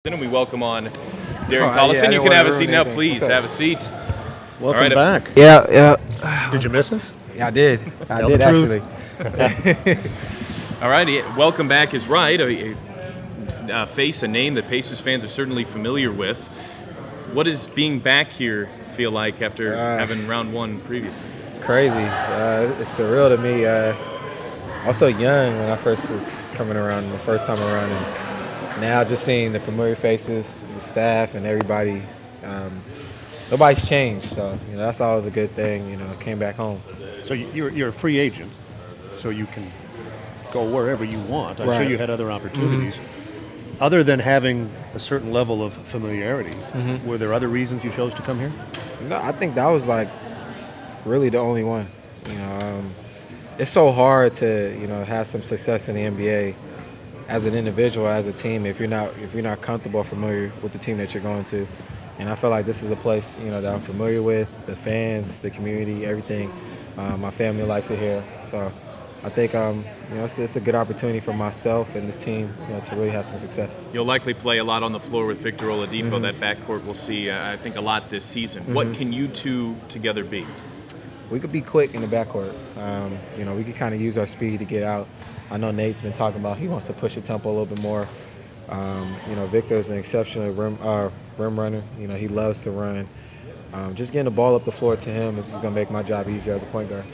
And we welcome on Darren Collison. You can have a seat now, please. Have a seat. Welcome back. Yeah. Did you miss us? Yeah, I did. I Tell did the actually. All right, welcome back is right. A face, a name that Pacers fans are certainly familiar with. What does being back here feel like after having round one previously? Crazy. It's surreal to me. I was so young when I first was coming around, the first time around, and now just seeing the familiar faces, the staff, and everybody. Nobody's changed, so that's always a good thing. I came back home. So you're a free agent, so you can go wherever you want. I'm sure you had other opportunities. Mm-hmm. Other than having a certain level of familiarity, were there other reasons you chose to come here? No, I think that was really the only one. It's so hard to have some success in the NBA as an individual, as a team, if you're not comfortable or familiar with the team that you're going to. And I feel like this is a place that I'm familiar with, the fans, the community, everything. My family likes it here, so I think it's a good opportunity for myself and this team to really have some success. You'll likely play a lot on the floor with Victor Oladipo. That backcourt we'll see, I think, a lot this season. What can you two together be? We could be quick in the backcourt. We could kind of use our speed to get out. I know Nate's been talking about he wants to push the tempo a little bit more. Victor's an exceptional rim runner. He loves to run. Just getting the ball up the floor to him is going to make my job easier as a point guard.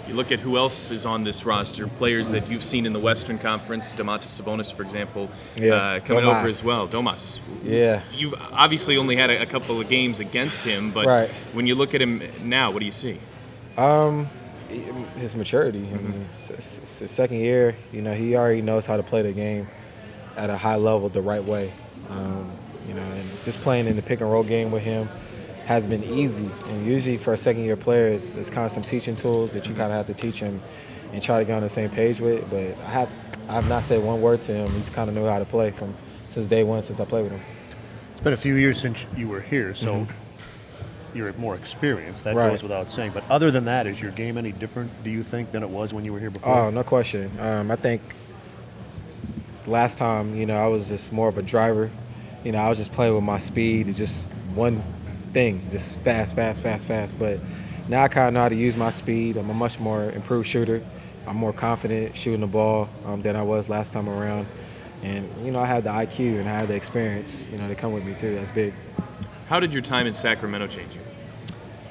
You look at who else is on this roster, players that you've seen in the Western Conference, Domantas Sabonis, for example, coming over as well. Domas. Yeah. You've obviously only had a couple of games against him, but when you look at him now, what do you see? His maturity. I mean, it's his second year. He already knows how to play the game at a high level the right way. And just playing in the pick and roll game with him has been easy. And usually for a second-year player, it's kind of some teaching tools that you kind of have to teach him and try to get on the same page with. But I have not said one word to him. He's kind of knew how to play since day one, since I played with him. It's been a few years since you were here, so you're more experienced. That goes without saying. But other than that, is your game any different, do you think, than it was when you were here before? Oh, no question. I think last time, I was just more of a driver. I was just playing with my speed, just one thing, just fast. But now I kind of know how to use my speed. I'm a much more improved shooter. I'm more confident shooting the ball than I was last time around. And, I have the IQ and I have the experience, to come with me too. That's big. How did your time in Sacramento change you?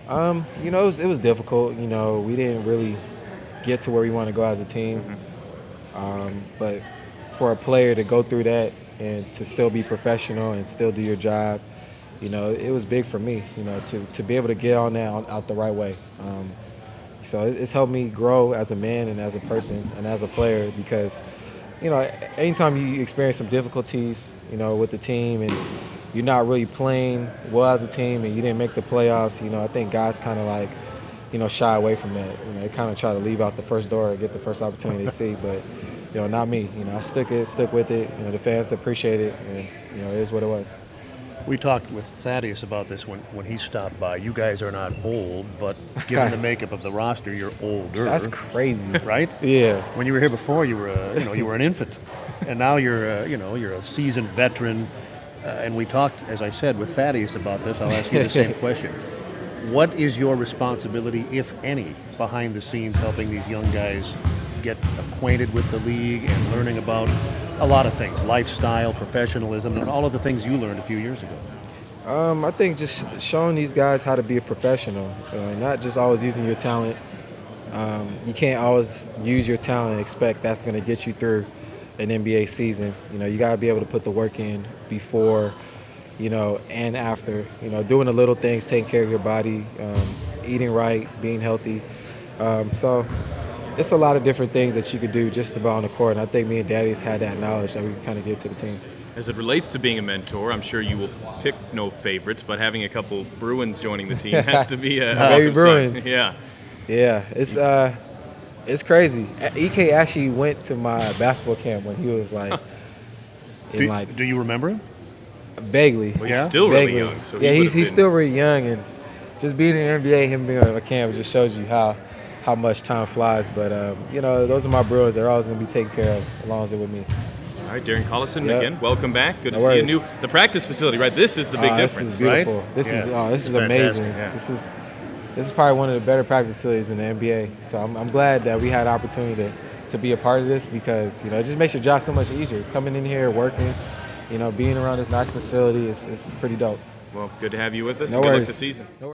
It was difficult. We didn't really get to where we want to go as a team. But for a player to go through that and to still be professional and still do your job, it was big for me, to be able to get on that out the right way. So it's helped me grow as a man and as a person and as a player because, anytime you experience some difficulties, with the team and you're not really playing well as a team and you didn't make the playoffs, I think guys kind of shy away from that. They kind of try to leave out the first door and get the first opportunity to see, but not me. I stuck with it. The fans appreciate it, and it is what it was. We talked with Thaddeus about this when he stopped by. You guys are not old, but given the makeup of the roster, you're older. That's crazy, right? Yeah. When you were here before, you were an infant, and now you're a seasoned veteran. And we talked, as I said, with Thaddeus about this. I'll ask you the same question. What is your responsibility, if any, behind the scenes helping these young guys get acquainted with the league and learning about a lot of things, lifestyle, professionalism, and all of the things you learned a few years ago? I think just showing these guys how to be a professional, not just always using your talent. You can't always use your talent and expect that's going to get you through an NBA season. You got to be able to put the work in before, and after, doing the little things, taking care of your body, eating right, being healthy. So it's a lot of different things that you could do just about on the court, and I think me and Daddy's had that knowledge that we can kind of give to the team. As it relates to being a mentor, I'm sure you will pick no favorites, but having a couple Bruins joining the team has to be a baby Bruins. Yeah. Yeah, it's crazy. EK actually went to my basketball camp when he was Do you remember him? Vaguely. Well, he's still vaguely. really young. So he's still really young, and just being in the NBA, him being on a camp just shows you how much time flies. But those are my Bruins. They're always going to be taken care of as long as they're with me. All right. right, Darren Collison, Yep. again, welcome back. Good to No see you. worries. The practice facility, right? This is the big difference. This is beautiful. right? This Yeah. this is Fantastic, amazing. yeah. This is probably one of the better practice facilities in the NBA. So I'm glad that we had the opportunity to be a part of this because it just makes your job so much easier. Coming in here, working, being around this nice facility is pretty dope. Well, good to have you with us. No Good luck worries. this season. No